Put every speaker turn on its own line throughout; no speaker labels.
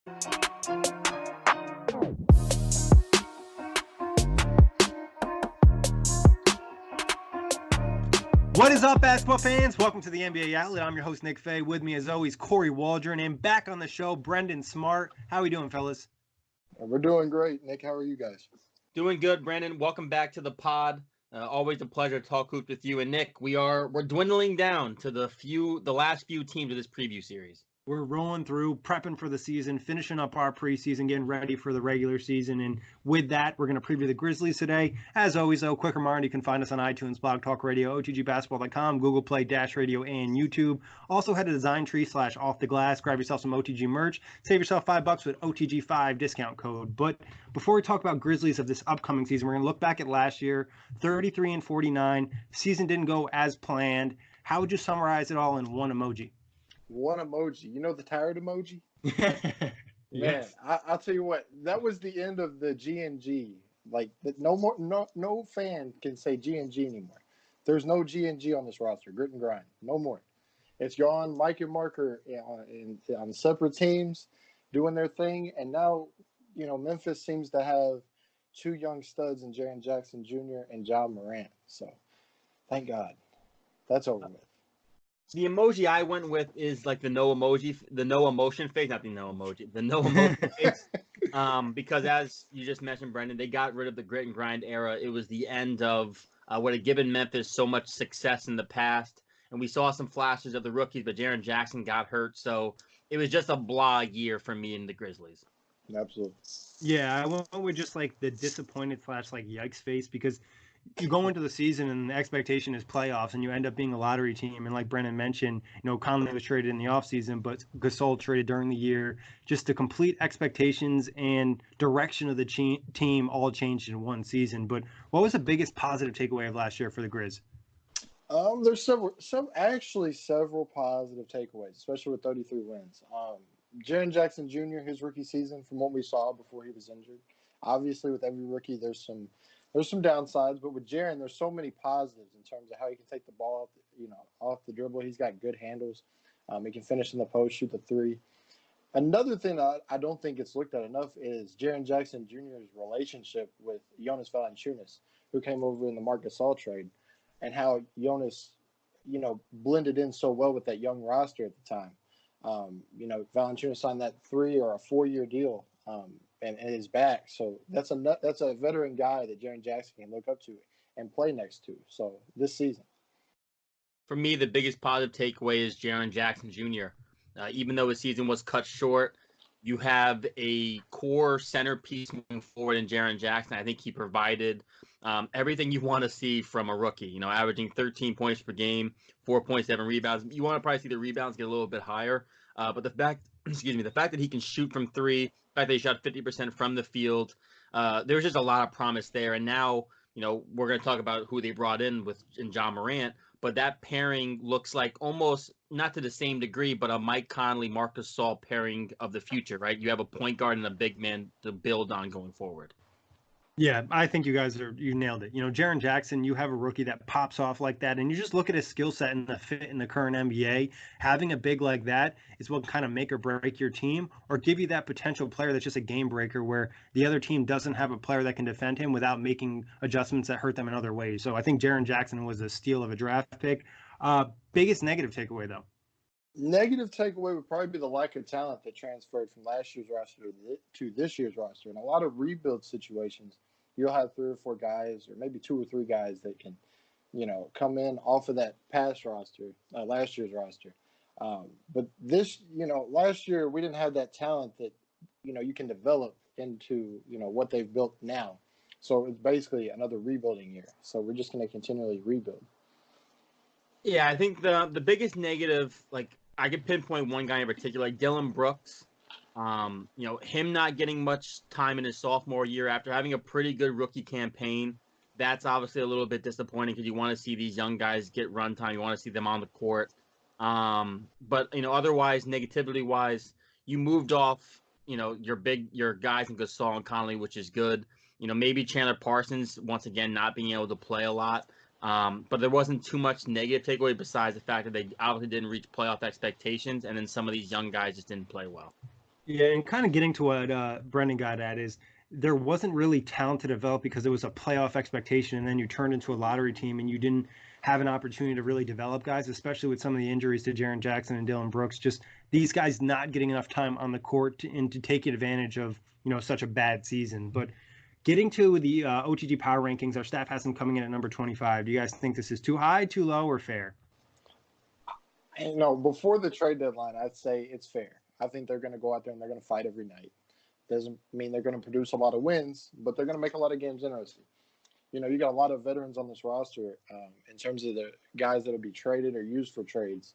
What is up, basketball fans? Welcome to the NBA Outlet. I'm your host, Nick Fay. With me, as always, Kory Waldron. And back on the show, Brendan Smart. How are we doing, fellas?
We're doing great. Nick, how are you guys?
Doing good, Brandon. Welcome back to the pod. Always a pleasure to talk hoops with you. And Nick, we're dwindling down to the last few teams of this preview series.
We're rolling through, prepping for the season, finishing up our preseason, getting ready for the regular season. And with that, we're going to preview the Grizzlies today. As always, though, quick reminder, you can find us on iTunes, Blog Talk Radio, OTGBasketball.com, Google Play, Dash Radio, and YouTube. Also, head to Design-Tree/Off the Glass. Grab yourself some OTG merch. Save yourself $5 with OTG5 discount code. But before we talk about Grizzlies of this upcoming season, we're going to look back at last year, 33-49. Season didn't go as planned. How would you summarize it all in one emoji?
One emoji. You know the tired emoji?
Yes.
Man, I'll tell you what. That was the end of the G&G. Like, no fan can say G&G anymore. There's no G&G on this roster. Grit and grind. No more. It's gone. Mike and Mark are on separate teams doing their thing. And now, Memphis seems to have two young studs in Jaren Jackson Jr. and John Morant. So, thank God. That's over with.
The emoji I went with is like the no emotion face, the no emotion face. Because as you just mentioned, Brendan, they got rid of the grit and grind era. It was the end of what had given Memphis so much success in the past. And we saw some flashes of the rookies, but Jaren Jackson got hurt. So it was just a blah year for me and the Grizzlies.
Absolutely.
Yeah, I went with just like the disappointed / like yikes face, because you go into the season and the expectation is playoffs, and you end up being a lottery team. And like Brennan mentioned, Conley was traded in the offseason, but Gasol traded during the year. Just the complete expectations and direction of the team all changed in one season. But what was the biggest positive takeaway of last year for the Grizz?
There's several positive takeaways, especially with 33 wins. Jaren Jackson Jr., his rookie season, from what we saw before he was injured. Obviously, with every rookie, there's some downsides, but with Jaren, there's so many positives in terms of how he can take the ball off the dribble. He's got good handles. He can finish in the post, shoot the three. Another thing that I don't think it's looked at enough is Jaren Jackson Jr.'s relationship with Jonas Valanciunas, who came over in the Marc Gasol trade, and how Jonas, blended in so well with that young roster at the time. Valanciunas signed that 3 or a 4-year deal. And is back. So that's a veteran guy that Jaren Jackson can look up to and play next to. So this season.
For me, the biggest positive takeaway is Jaren Jackson Jr. Even though his season was cut short, you have a core centerpiece moving forward in Jaren Jackson. I think he provided everything you want to see from a rookie, averaging 13 points per game, 4.7 rebounds. You want to probably see the rebounds get a little bit higher. But the fact that he can shoot from three, the fact that he shot 50% from the field, there's just a lot of promise there. And now, we're going to talk about who they brought in John Morant, but that pairing looks like almost not to the same degree, but a Mike Conley, Marc Gasol pairing of the future, right? You have a point guard and a big man to build on going forward.
Yeah, I think you nailed it. Jaren Jackson, you have a rookie that pops off like that, and you just look at his skill set and the fit in the current NBA. Having a big like that is what can kind of make or break your team, or give you that potential player that's just a game breaker where the other team doesn't have a player that can defend him without making adjustments that hurt them in other ways. So I think Jaren Jackson was a steal of a draft pick. Biggest negative takeaway, though?
Negative takeaway would probably be the lack of talent that transferred from last year's roster to this year's roster. In a lot of rebuild situations, you'll have 3 or 4 guys, or maybe 2 or 3 guys that can, come in off of that last year's roster. But last year we didn't have that talent that, you can develop into, what they've built now. So it's basically another rebuilding year. So we're just going to continually rebuild.
Yeah, I think the biggest negative, like I could pinpoint one guy in particular, like Dillon Brooks. Him not getting much time in his sophomore year after having a pretty good rookie campaign. That's obviously a little bit disappointing because you want to see these young guys get run time. You want to see them on the court. But otherwise, negativity wise, you moved off, your guys in Gasol and Conley, which is good. Maybe Chandler Parsons once again not being able to play a lot. But there wasn't too much negative takeaway besides the fact that they obviously didn't reach playoff expectations, and then some of these young guys just didn't play well.
Yeah, and kind of getting to what Brendan got at is there wasn't really talent to develop because it was a playoff expectation, and then you turned into a lottery team, and you didn't have an opportunity to really develop guys, especially with some of the injuries to Jaren Jackson and Dylan Brooks. Just these guys not getting enough time on the court and to take advantage of such a bad season. But getting to the OTG power rankings, our staff has them coming in at number 25. Do you guys think this is too high, too low, or fair?
Before the trade deadline, I'd say it's fair. I think they're going to go out there and they're going to fight every night. Doesn't mean they're going to produce a lot of wins, but they're going to make a lot of games interesting. You got a lot of veterans on this roster in terms of the guys that will be traded or used for trades,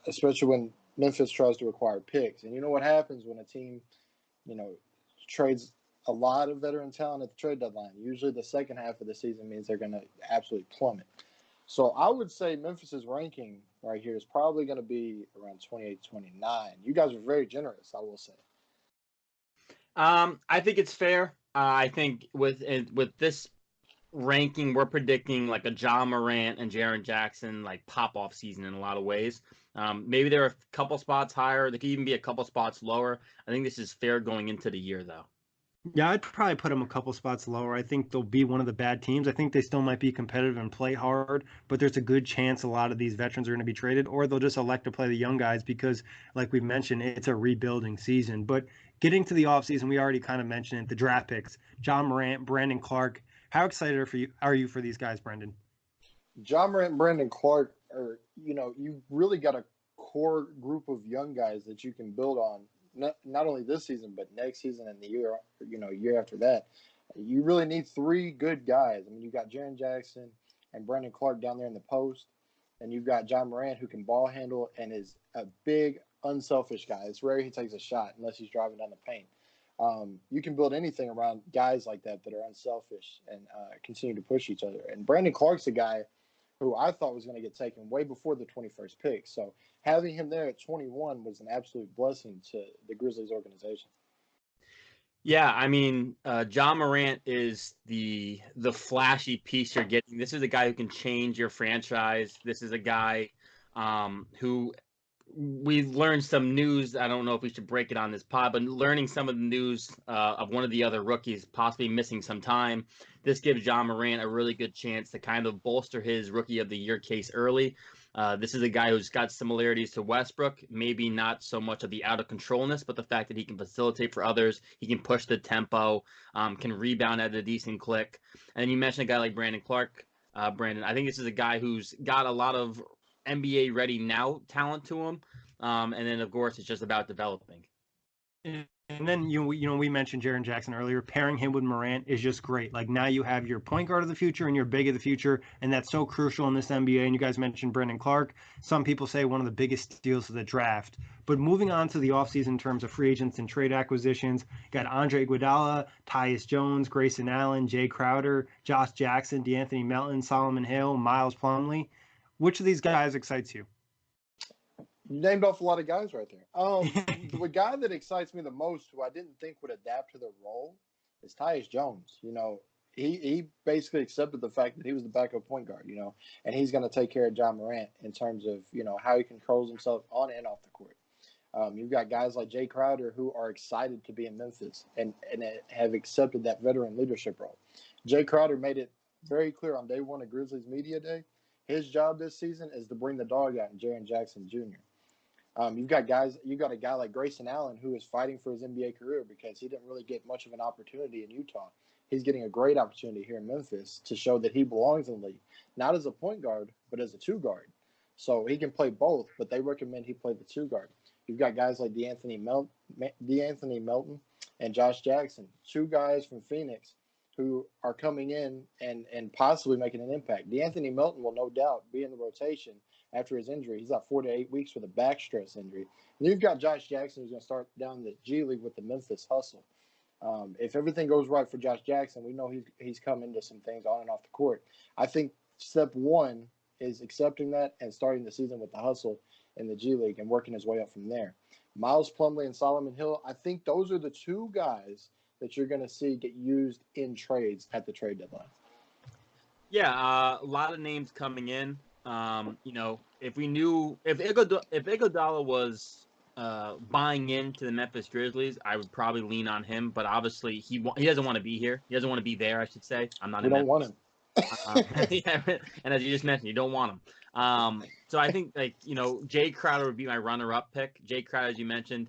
especially when Memphis tries to acquire picks. And you know what happens when a team, trades a lot of veteran talent at the trade deadline? Usually the second half of the season means they're going to absolutely plummet. So I would say Memphis's ranking right here is probably going to be around 28, 29. You guys are very generous, I will say.
I think it's fair. I think with this ranking, we're predicting like a John Morant and Jaren Jackson like pop-off season in a lot of ways. Maybe they're a couple spots higher. They could even be a couple spots lower. I think this is fair going into the year, though.
Yeah, I'd probably put them a couple spots lower. I think they'll be one of the bad teams. I think they still might be competitive and play hard, but there's a good chance a lot of these veterans are going to be traded, or they'll just elect to play the young guys because, like we mentioned, it's a rebuilding season. But getting to the offseason, we already kind of mentioned it, the draft picks, John Morant, Brandon Clark. How excited are you for these guys, Brendan?
John Morant and Brandon Clark are, you really got a core group of young guys that you can build on, not only this season, but next season and the year after that. You really need three good guys. I mean, you got Jaren Jackson and Brandon Clark down there in the post, and you've got John Morant who can ball handle and is a big, unselfish guy. It's rare he takes a shot unless he's driving down the paint. You can build anything around guys like that are unselfish and continue to push each other. And Brandon Clark's a guy who I thought was going to get taken way before the 21st pick. So having him there at 21 was an absolute blessing to the Grizzlies organization.
Yeah, I mean, John Morant is the flashy piece you're getting. This is a guy who can change your franchise. This is a guy who we've learned some news. I don't know if we should break it on this pod, but learning some of the news of one of the other rookies possibly missing some time. This gives John Morant a really good chance to kind of bolster his Rookie of the Year case early. This is a guy who's got similarities to Westbrook, maybe not so much of the out of controlness, but the fact that he can facilitate for others, he can push the tempo, can rebound at a decent click. And you mentioned a guy like Brandon Clark. Brandon, I think this is a guy who's got a lot of NBA ready now talent to him. And then of course it's just about developing.
And then we mentioned Jaren Jackson earlier. Pairing him with Morant is just great. Like now you have your point guard of the future and your big of the future, and that's so crucial in this NBA. And you guys mentioned Brandon Clark. Some people say one of the biggest steals of the draft. But moving on to the offseason in terms of free agents and trade acquisitions, got Andre Iguodala, Tyus Jones, Grayson Allen, Jay Crowder, Josh Jackson, DeAnthony Melton, Solomon Hill, Miles Plumlee. Which of these guys excites you?
You named off a lot of guys right there. The guy that excites me the most, who I didn't think would adapt to the role, is Tyus Jones. He basically accepted the fact that he was the backup point guard, and he's going to take care of John Morant in terms of, how he controls himself on and off the court. You've got guys like Jay Crowder who are excited to be in Memphis and have accepted that veteran leadership role. Jay Crowder made it very clear on day one of Grizzlies Media Day. His job this season is to bring the dog out in Jaren Jackson Jr. You've got a guy like Grayson Allen who is fighting for his NBA career because he didn't really get much of an opportunity in Utah. He's getting a great opportunity here in Memphis to show that he belongs in the league, not as a point guard, but as a two guard. So he can play both, but they recommend he play the two guard. You've got guys like DeAnthony Melton and Josh Jackson, two guys from Phoenix who are coming in and possibly making an impact. DeAnthony Melton will no doubt be in the rotation after his injury. He's out 4 to 8 weeks with a back stress injury. And you've got Josh Jackson who's going to start down the G League with the Memphis Hustle. If everything goes right for Josh Jackson, we know he's come into some things on and off the court. I think step one is accepting that and starting the season with the Hustle in the G League and working his way up from there. Miles Plumlee and Solomon Hill, I think those are the two guys that you're going to see get used in trades at the trade deadline.
Yeah, a lot of names coming in. If Iguodala was buying into the Memphis Grizzlies, I would probably lean on him. But obviously, he doesn't want to be here. He doesn't want to be there, I should say. I'm not
We
in
don't
Memphis.
want him.
Yeah, and as you just mentioned, you don't want him. So I think Jay Crowder would be my runner-up pick. Jay Crowder, as you mentioned,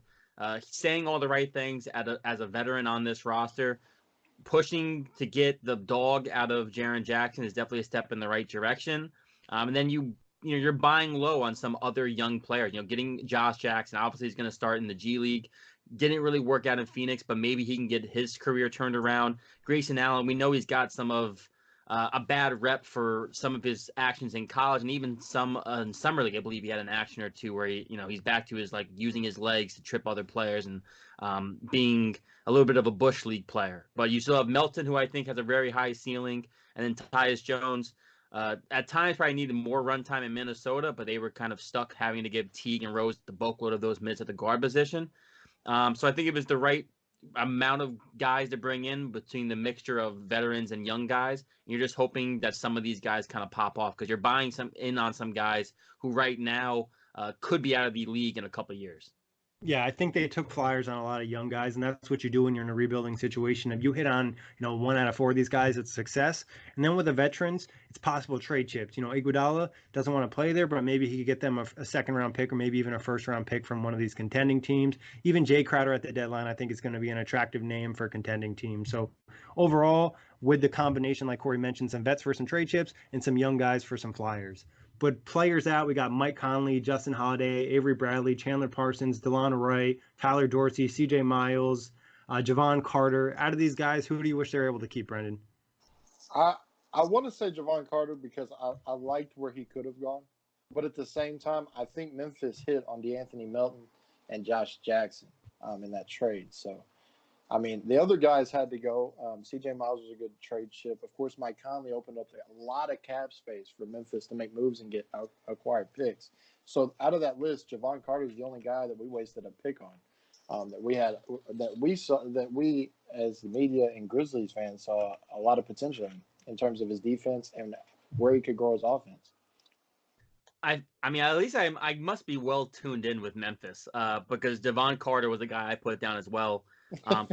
saying all the right things as a veteran on this roster, pushing to get the dog out of Jaren Jackson is definitely a step in the right direction. And then you're buying low on some other young players. Getting Josh Jackson, obviously he's going to start in the G League. Didn't really work out in Phoenix, but maybe he can get his career turned around. Grayson Allen, we know he's got some of a bad rep for some of his actions in college, and even some in summer league. I believe he had an action or two where he's back to his using his legs to trip other players and being a little bit of a bush league player. But you still have Melton, who I think has a very high ceiling, and then Tyus Jones. At times probably needed more run time in Minnesota, but they were kind of stuck having to give Teague and Rose the bulk load of those minutes at the guard position. So I think it was the right amount of guys to bring in between the mixture of veterans and young guys. You're just hoping that some of these guys kind of pop off because you're buying on some guys who right now could be out of the league in a couple of years.
Yeah, I think they took flyers on a lot of young guys, and that's what you do when you're in a rebuilding situation. If you hit on, 1 out of 4 of these guys, it's success. And then with the veterans, it's possible trade chips. Iguodala doesn't want to play there, but maybe he could get them a second-round pick or maybe even a first-round pick from one of these contending teams. Even Jay Crowder at the deadline, I think, is going to be an attractive name for a contending team. So overall, with the combination, like Kory mentioned, some vets for some trade chips and some young guys for some flyers. But players out, we got Mike Conley, Justin Holiday, Avery Bradley, Chandler Parsons, DeLon Wright, Tyler Dorsey, CJ Miles, Javon Carter. Out of these guys, who do you wish they were able to keep, Brendan?
I want to say Javon Carter because I liked where he could have gone. But at the same time, I think Memphis hit on DeAnthony Melton and Josh Jackson in that trade. So, I mean, the other guys had to go. CJ Miles was a good trade chip. Of course, Mike Conley opened up a lot of cap space for Memphis to make moves and get acquired picks. So out of that list, Javon Carter is the only guy that we wasted a pick on. That we as the media and Grizzlies fans saw a lot of potential in terms of his defense and where he could grow his offense.
I mean, at least I must be well tuned in with Memphis because Devon Carter was a guy I put down as well.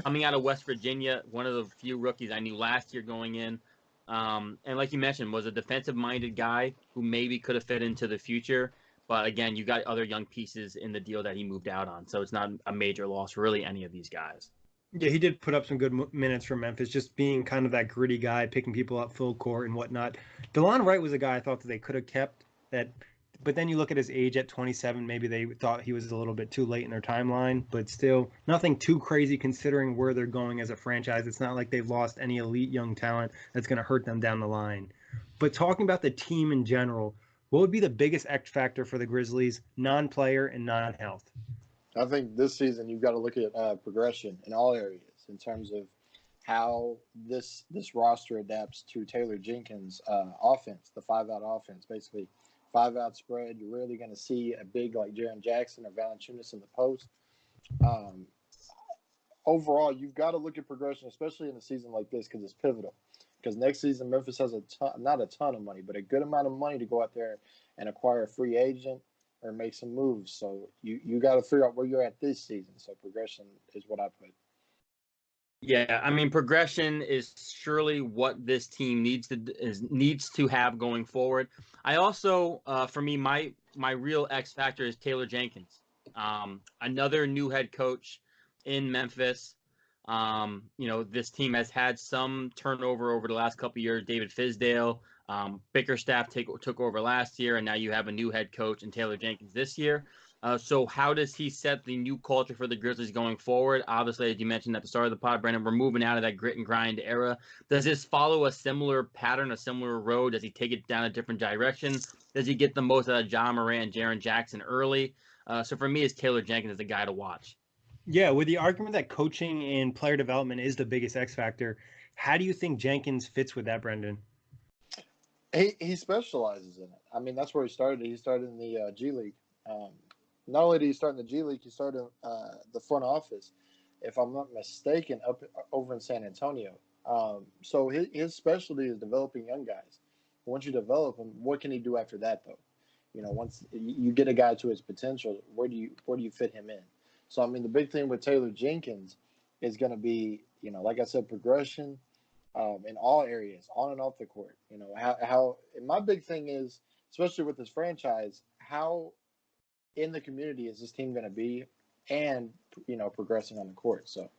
Coming out of West Virginia, one of the few rookies I knew last year going in. And like you mentioned, was a defensive-minded guy who maybe could have fit into the future. But again, you got other young pieces in the deal that he moved out on. So it's not a major loss for really any of these guys.
Yeah, he did put up some good minutes for Memphis, just being kind of that gritty guy, picking people up full court and whatnot. DeLon Wright was a guy I thought that they could have kept but then you look at his age at 27, maybe they thought he was a little bit too late in their timeline, but still nothing too crazy considering where they're going as a franchise. It's not like they've lost any elite young talent that's going to hurt them down the line. But talking about the team in general, what would be the biggest X factor for the Grizzlies, non-player and non-health?
I think this season you've got to look at progression in all areas in terms of how this roster adapts to Taylor Jenkins' offense, the 5-out offense, basically. 5-out spread. You're rarely going to see a big like Jaren Jackson or Valanciunas in the post. Overall, you've got to look at progression, especially in a season like this, because it's pivotal. Because next season, Memphis has not a ton of money, but a good amount of money to go out there and acquire a free agent or make some moves. So you got to figure out where you're at this season. So progression is what I put.
Yeah, I mean, progression is surely what this team needs to have going forward. I also, for me, my real X factor is Taylor Jenkins, another new head coach in Memphis. This team has had some turnover over the last couple of years. David Fizdale, Bickerstaff took over last year, and now you have a new head coach in Taylor Jenkins this year. So how does he set the new culture for the Grizzlies going forward? Obviously, as you mentioned at the start of the pod, Brandon, we're moving out of that grit and grind era. Does this follow a similar pattern, a similar road? Does he take it down a different direction? Does he get the most out of John Moran and Jaren Jackson early? So for me, it's Taylor Jenkins as the guy to watch.
Yeah, with the argument that coaching and player development is the biggest X factor, how do you think Jenkins fits with that, Brendan?
He specializes in it. I mean, that's where he started. He started in the G League. Not only did he start in the G League, he started the front office, if I'm not mistaken, over in San Antonio. So his specialty is developing young guys. Once you develop him, what can he do after that, though? Once you get a guy to his potential, where do you fit him in? So I mean, the big thing with Taylor Jenkins is going to be, like I said, progression in all areas, on and off the court. How and my big thing is, especially with this franchise, how in the community is this team going to be, and progressing on the court. So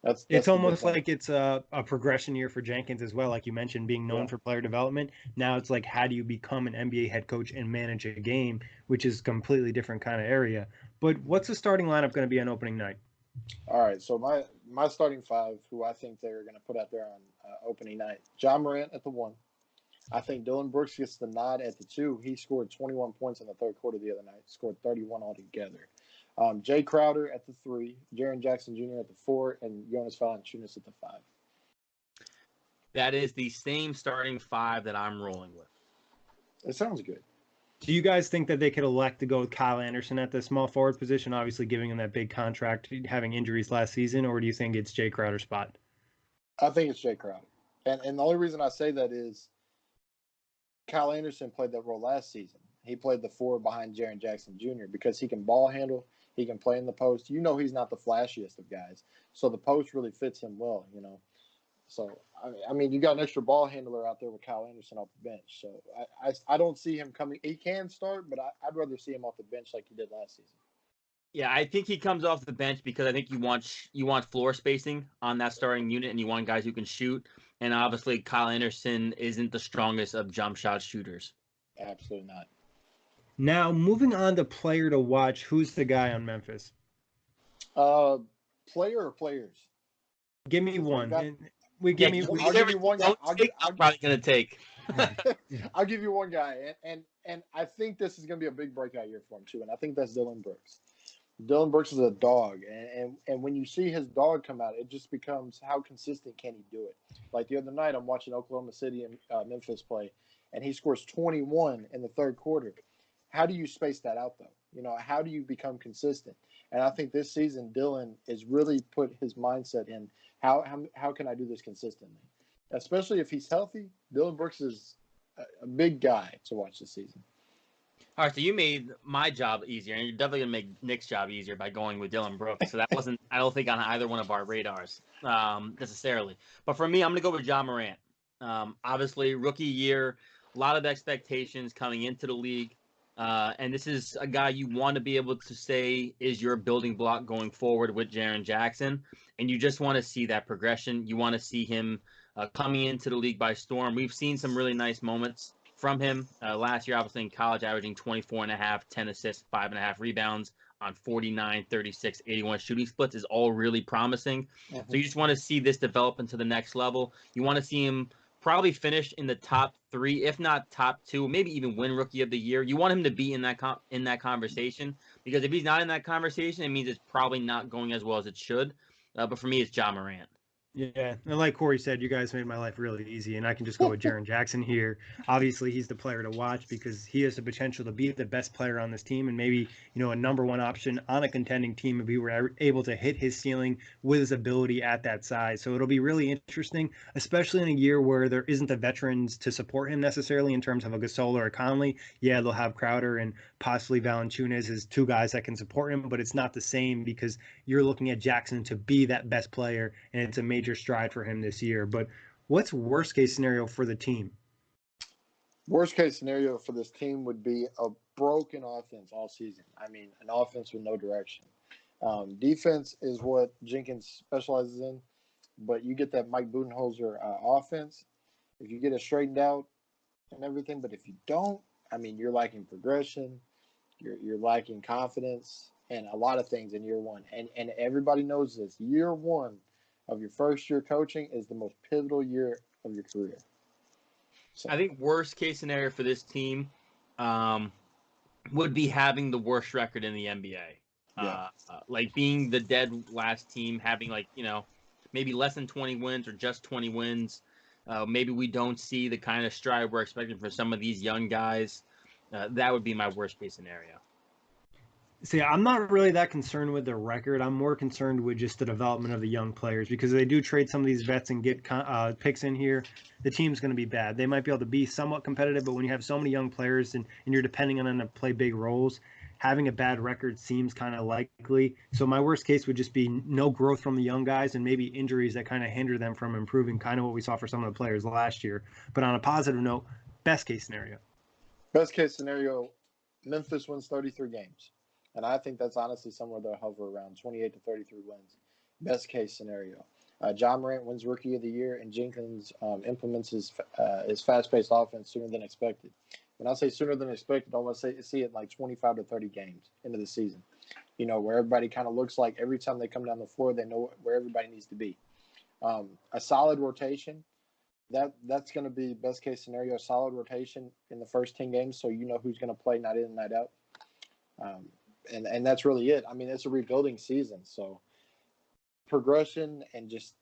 that's
It's
the big
almost
thing.
like it's a progression year for Jenkins as well. Like you mentioned, being known for player development. Now it's like, how do you become an NBA head coach and manage a game, which is a completely different kind of area. But what's the starting lineup going to be on opening night?
All right, so my starting five, who I think they're going to put out there on opening night: John Morant at the 1. I think Dylan Brooks gets the nod at the 2. He scored 21 points in the third quarter the other night, scored 31 altogether. Jay Crowder at the 3, Jaren Jackson Jr. at the 4, and Jonas Valanciunas at the 5.
That is the same starting 5 that I'm rolling with.
It sounds good.
Do you guys think that they could elect to go with Kyle Anderson at the small forward position, obviously giving him that big contract, having injuries last season, or do you think it's Jay Crowder's spot?
I think it's Jay Crowder. And the only reason I say that is Kyle Anderson played that role last season. He played the 4 behind Jaren Jackson Jr. because he can ball handle. He can play in the post. He's not the flashiest of guys. So the post really fits him well, So, I mean, you got an extra ball handler out there with Kyle Anderson off the bench. So I don't see him coming. He can start, but I'd rather see him off the bench like he did last season.
Yeah, I think he comes off the bench because I think you want floor spacing on that starting unit, and you want guys who can shoot. And obviously, Kyle Anderson isn't the strongest of jump shot shooters.
Absolutely not.
Now, moving on to player to watch, who's the guy on Memphis?
Player or players?
Give me one.
I'll
give you
one guy.
I'm probably gonna take.
I'll give you one guy, and I think this is going to be a big breakout year for him too, and I think that's Dylan Brooks. Dylan Brooks is a dog, and when you see his dog come out, it just becomes how consistent can he do it? Like the other night, I'm watching Oklahoma City and Memphis play, and he scores 21 in the third quarter. How do you space that out, though? How do you become consistent? And I think this season, Dylan has really put his mindset in how can I do this consistently? Especially if he's healthy, Dylan Brooks is a big guy to watch this season.
All right, so you made my job easier, and you're definitely going to make Nick's job easier by going with Dylan Brooks. So that wasn't, I don't think, on either one of our radars necessarily. But for me, I'm going to go with John Morant. Obviously, rookie year, a lot of expectations coming into the league. And this is a guy you want to be able to say is your building block going forward with Jaren Jackson. And you just want to see that progression. You want to see him coming into the league by storm. We've seen some really nice moments from him last year, obviously in college, averaging 24.5, 10 assists, 5.5 rebounds on 49, 36, 81 shooting splits is all really promising. So you just want to see this develop into the next level. You want to see him probably finish in the top 3, if not top 2, maybe even win Rookie of the Year. You want him to be in that conversation, because if he's not in that conversation, it means it's probably not going as well as it should. But for me, it's John Morant.
Yeah, and like Kory said, you guys made my life really easy, and I can just go with Jaren Jackson here. Obviously, he's the player to watch because he has the potential to be the best player on this team and maybe, a number one option on a contending team if he were able to hit his ceiling with his ability at that size. So it'll be really interesting, especially in a year where there isn't the veterans to support him necessarily in terms of a Gasol or a Conley. Yeah, they'll have Crowder and possibly Valanciunas as 2 guys that can support him, but it's not the same because you're looking at Jackson to be that best player, and it's a major stride for him this year. But what's worst case scenario for the team?
Worst case scenario for this team would be a broken offense all season. I mean, an offense with no direction. Defense is what Jenkins specializes in, but you get that Mike Budenholzer offense. If you get it straightened out and everything, but if you don't, I mean, you're lacking progression, you're lacking confidence, and a lot of things in year one. And everybody knows this. Year one of your first year coaching is the most pivotal year of your career. So
I think worst case scenario for this team would be having the worst record in the NBA.
Yeah.
Like being the dead last team, having maybe less than 20 wins or just 20 wins. Maybe we don't see the kind of stride we're expecting for some of these young guys. That would be my worst case scenario.
See, I'm not really that concerned with their record. I'm more concerned with just the development of the young players because if they do trade some of these vets and get picks in here, the team's going to be bad. They might be able to be somewhat competitive, but when you have so many young players and you're depending on them to play big roles, having a bad record seems kind of likely. So my worst case would just be no growth from the young guys and maybe injuries that kind of hinder them from improving, kind of what we saw for some of the players last year. But on a positive note, best case scenario.
Best case scenario, Memphis wins 33 games. And I think that's honestly somewhere they'll hover around 28 to 33 wins. Best case scenario. John Morant wins Rookie of the Year, and Jenkins implements his fast-paced offense sooner than expected. When I say sooner than expected, I want to see it like 25 to 30 games into the season. You know, where everybody kind of looks like every time they come down the floor, they know where everybody needs to be. A solid rotation. That's going to be best case scenario. A solid rotation in the first 10 games, so you know who's going to play night in and night out. And that's really it. I mean, it's a rebuilding season, so progression and just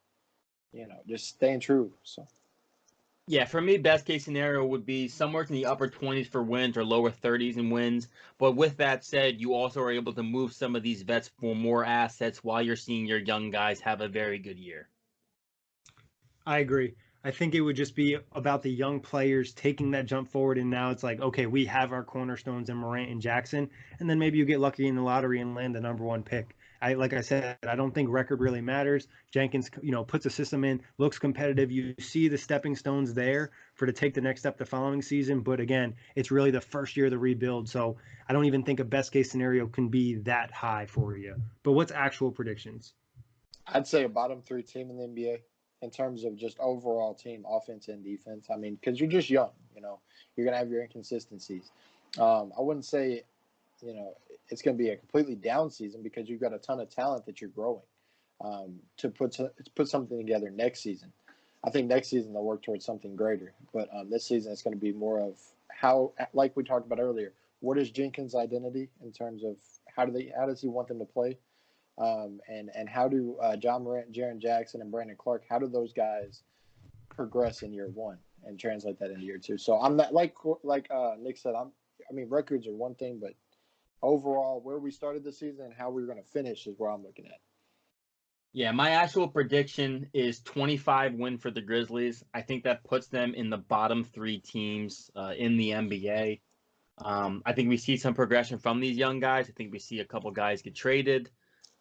staying true. So
Yeah, for me, best case scenario would be somewhere in the upper 20s for wins or lower 30s in wins. But with that said, you also are able to move some of these vets for more assets while you're seeing your young guys have a very good year.
I agree. I think it would just be about the young players taking that jump forward. And now it's like, okay, we have our cornerstones in Morant and Jackson. And then maybe you get lucky in the lottery and land the number one pick. Like I said, I don't think record really matters. Jenkins, puts a system in, looks competitive. You see the stepping stones there to take the next step the following season. But again, it's really the first year of the rebuild. So I don't even think a best case scenario can be that high for you. But what's actual predictions?
I'd say a bottom three team in the NBA in terms of just overall team offense and defense. I mean, because you're just young, you're going to have your inconsistencies. I wouldn't say, it's going to be a completely down season because you've got a ton of talent that you're growing to put something together next season. I think next season they'll work towards something greater. But this season it's going to be more of how, like we talked about earlier, what is Jenkins' identity in terms of how does he want them to play? And how do John Morant, Jaren Jackson, and Brandon Clark, how do those guys progress in year one and translate that into year two? So I'm not like Nick said. I mean, records are one thing, but overall, where we started the season and how we're going to finish is where I'm looking at.
Yeah, my actual prediction is 25 win for the Grizzlies. I think that puts them in the bottom three teams in the NBA. I think we see some progression from these young guys. I think we see a couple guys get traded.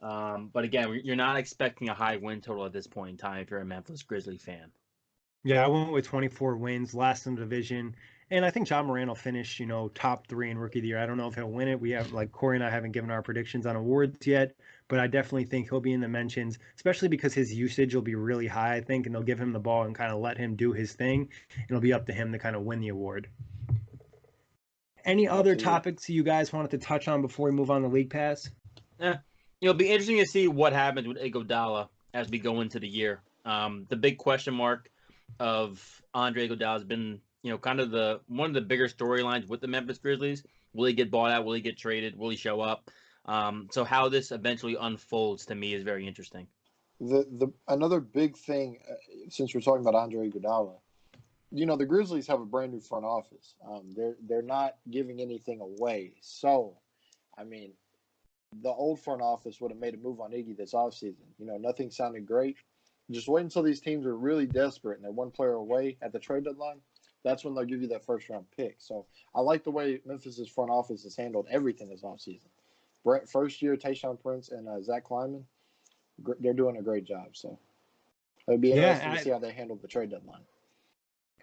But again, you're not expecting a high win total at this point in time if you're a Memphis Grizzlies fan.
Yeah, I went with 24 wins, last in the division. And I think John Morant will finish, top 3 in Rookie of the Year. I don't know if he'll win it. We have, Kory and I haven't given our predictions on awards yet, but I definitely think he'll be in the mentions, especially because his usage will be really high, I think, and they'll give him the ball and kind of let him do his thing. It'll be up to him to kind of win the award. Any other topics you guys wanted to touch on before we move on to League Pass?
Yeah. It'll be interesting to see what happens with Iguodala as we go into the year. The big question mark of Andre Iguodala has been, kind of one of the bigger storylines with the Memphis Grizzlies. Will he get bought out? Will he get traded? Will he show up? So how this eventually unfolds to me is very interesting.
Another big thing, since we're talking about Andre Iguodala, the Grizzlies have a brand new front office. They're not giving anything away. So, I mean, the old front office would have made a move on Iggy this offseason. Nothing sounded great. Just wait until these teams are really desperate and they're one player away at the trade deadline. That's when they'll give you that first-round pick. So I like the way Memphis' front office has handled everything this offseason. First year, Tayshaun Prince and Zach Kleiman, they're doing a great job. So it'll be interesting to see how they handle the trade deadline.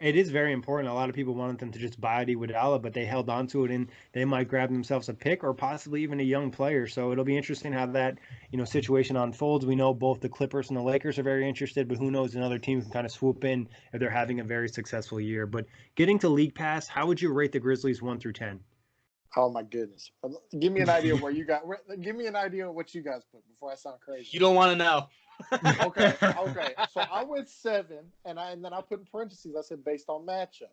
It is very important. A lot of people wanted them to just buy Iguodala, but they held on to it, and they might grab themselves a pick or possibly even a young player. So it'll be interesting how that situation unfolds. We know both the Clippers and the Lakers are very interested, but who knows, another team can kind of swoop in if they're having a very successful year. But getting to League Pass, how would you rate the Grizzlies 1 through 10?
Oh my goodness! Give me an idea where you got. Give me an idea of what you guys put before I sound crazy.
You don't want to know.
Okay. So I went 7, and then I put in parentheses. I said based on matchup.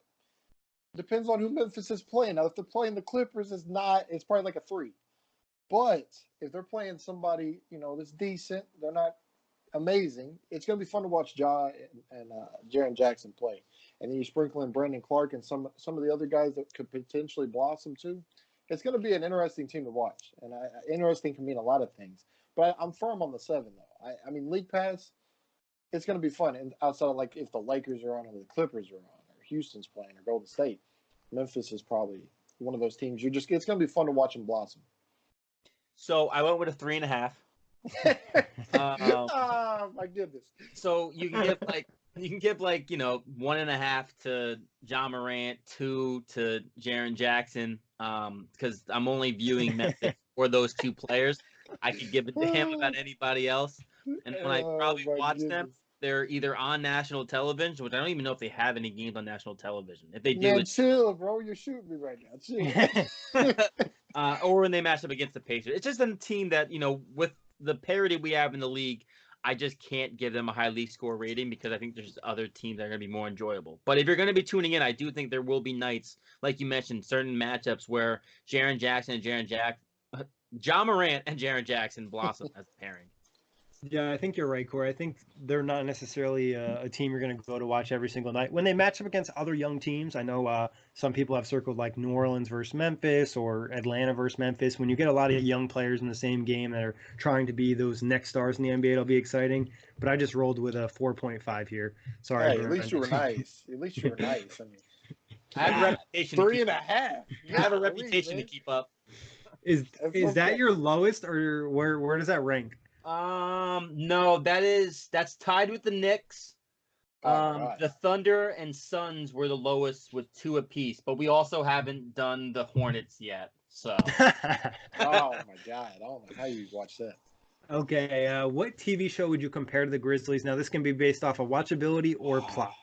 Depends on who Memphis is playing. Now, if they're playing the Clippers, it's probably like a 3. But if they're playing somebody that's decent, they're not amazing. It's going to be fun to watch Ja and Jaren Jackson play, and then you sprinkle in Brandon Clark and some of the other guys that could potentially blossom too. it's going to be an interesting team to watch, and interesting can mean a lot of things. But I'm firm on the 7 though. I mean, League Pass, it's going to be fun. And outside of like if the Lakers are on or the Clippers are on or Houston's playing or Golden State, Memphis is probably one of those teams. It's going to be fun to watch them blossom.
So I went with a 3.5.
Oh my goodness!
So you can give like 1.5 to Ja Morant, 2 to Jaren Jackson, because I'm only viewing Memphis for those 2 players. I could give it to him about anybody else, and when I probably watch them, they're either on national television, which I don't even know if they have any games on national television. If they do,
chill, bro. You're shooting me right now. Chill.
Or when they match up against the Patriots. It's just a team that, with the parity we have in the league, I just can't give them a high league score rating because I think there's other teams that are going to be more enjoyable. But if you're going to be tuning in, I do think there will be nights, like you mentioned, certain matchups where Ja Morant and Jaren Jackson blossom as a pairing.
Yeah, I think you're right, Kory. I think they're not necessarily a team you're going to go to watch every single night. When they match up against other young teams, I know some people have circled like New Orleans versus Memphis or Atlanta versus Memphis. When you get a lot of young players in the same game that are trying to be those next stars in the NBA, it'll be exciting. But I just rolled with a 4.5 here. Sorry.
Hey, at least you were nice. I mean,
I have a reputation.
3.5.
I have a reputation to keep up.
Is that your lowest, or where does that rank?
No, that's tied with the Knicks.
Right.
The Thunder and Suns were the lowest with 2 apiece, but we also haven't done the Hornets yet. So.
Oh my God! I don't know how you watch that.
Okay, what TV show would you compare to the Grizzlies? Now, this can be based off of watchability or plot.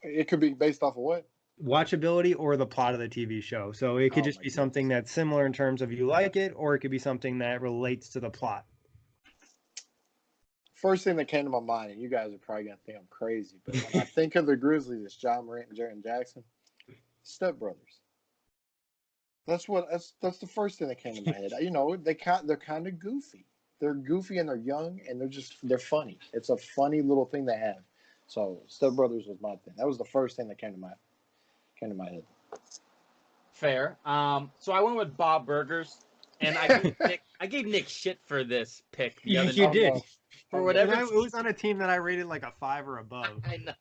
It could be based off of what?
Watchability or the plot of the TV show. So it could just be something that's similar in terms of you like it, or it could be something that relates to the plot.
First thing that came to my mind, and you guys are probably gonna think I'm crazy, but when I think of the Grizzlies, it's Ja Morant and Jaren Jackson, Step Brothers. That's the first thing that came to my head. They're kind of goofy. They're goofy and they're young and they're funny. It's a funny little thing they have. So Step Brothers was my thing. That was the first thing that came to my head.
Fair. So I went with Bob Burgers, and I gave Nick shit for this pick. The other
You did.
For whatever.
It was on a team that I rated like a 5 or above.
I know.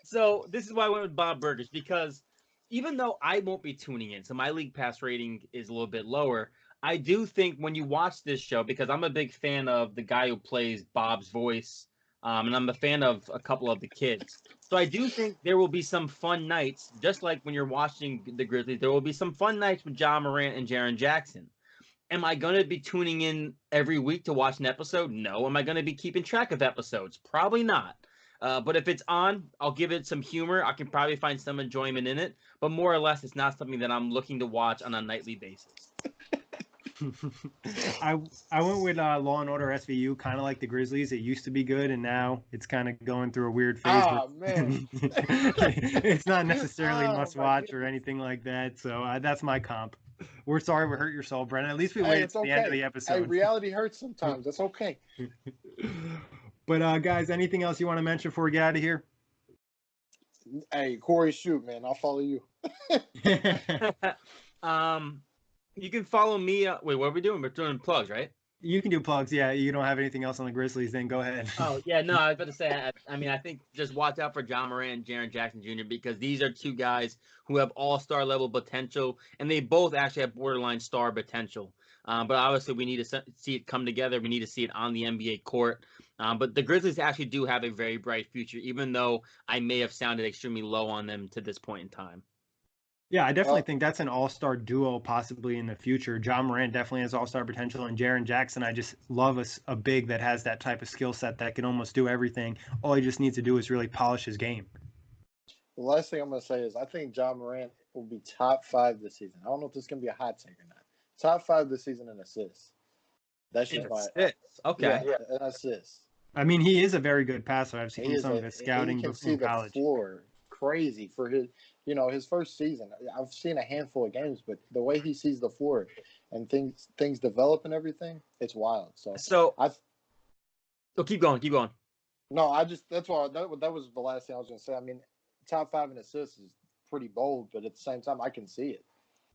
So this is why I went with Bob Burgers, because even though I won't be tuning in, so my league pass rating is a little bit lower, I do think when you watch this show, because I'm a big fan of the guy who plays Bob's voice, and I'm a fan of a couple of the kids. So I do think there will be some fun nights, just like when you're watching the Grizzlies, there will be some fun nights with Ja Morant and Jaren Jackson. Am I going to be tuning in every week to watch an episode? No. Am I going to be keeping track of episodes? Probably not. But if it's on, I'll give it some humor. I can probably find some enjoyment in it. But more or less, it's not something that I'm looking to watch on a nightly basis.
I went with Law and Order SVU, kind of like the Grizzlies. It used to be good, and now it's kind of going through a weird phase.
Oh, man.
It's not necessarily must watch or anything like that. So that's my comp. We're sorry we hurt your soul, Brennan. At least we waited to the end of the episode.
Hey, reality hurts sometimes. That's okay.
But guys, anything else you want to mention before we get out of here?
Hey, Kory, shoot, man. I'll follow you.
You can follow me. Wait, what are we doing? We're doing plugs, right?
You can do plugs. Yeah, you don't have anything else on the Grizzlies, then go ahead.
Oh, yeah, no, I was about to say, I think just watch out for Ja Morant and Jaren Jackson Jr. because these are 2 guys who have all-star level potential, and they both actually have borderline star potential. But obviously, we need to see it come together. We need to see it on the NBA court. But the Grizzlies actually do have a very bright future, even though I may have sounded extremely low on them to this point in time.
Yeah, I definitely think that's an all-star duo possibly in the future. Ja Morant definitely has all-star potential, and Jaren Jackson, I just love a big that has that type of skill set that can almost do everything. All he just needs to do is really polish his game.
The last thing I'm going to say is I think Ja Morant will be top 5 this season. I don't know if this is going to be a hot take or not. Top 5 this season in assists. That's just my
assists. Okay.
Yeah, and assists.
I mean, he is a very good passer. I've seen some of his scouting
he can
before
see
college.
The floor crazy for his first season. I've seen a handful of games, but the way he sees the floor and things develop and everything, it's wild. So
keep going.
No, that's why that was the last thing I was going to say. I mean, top 5 in assists is pretty bold, but at the same time, I can see it.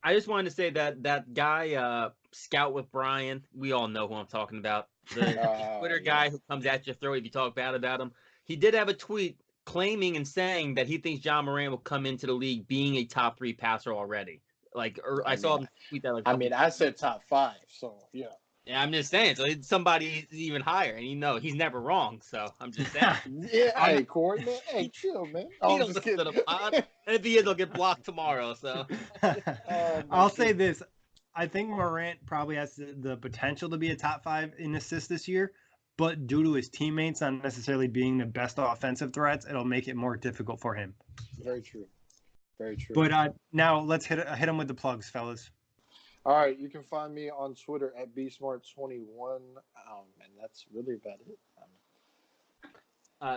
I just wanted to say that guy, Scout with Brian, we all know who I'm talking about. The Twitter guy who comes at your throat if you talk bad about him. He did have a tweet claiming and saying that he thinks John Moran will come into the league being a top 3 passer already. I saw him tweet that.
I said top 5, so yeah.
Yeah, I'm just saying. So it's somebody even higher, and he's never wrong. So I'm just saying.
Yeah, hey Kory, man, hey, chill, man.
He don't listen to the pod, and if he is, he'll get blocked tomorrow. So
I'll say this: I think Morant probably has the potential to be a top 5 in assists this year, but due to his teammates not necessarily being the best offensive threats, it'll make it more difficult for him.
Very true. Very true.
But now let's hit him with the plugs, fellas.
All right, you can find me on Twitter at bsmart21, and that's really about it.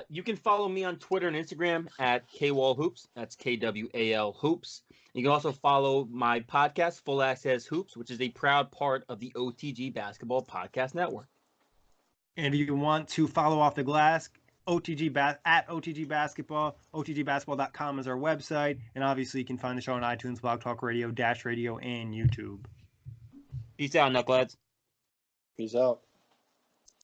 You can follow me on Twitter and Instagram at kwalhoops. That's KWAL Hoops. You can also follow my podcast, Full Access Hoops, which is a proud part of the OTG Basketball Podcast Network.
And if you want to follow Off the Glass, at OTG Basketball, OTGBasketball.com is our website. And obviously, you can find the show on iTunes, Blog Talk Radio, Dash Radio, and YouTube.
Peace out, Knuckleheads.
Peace out.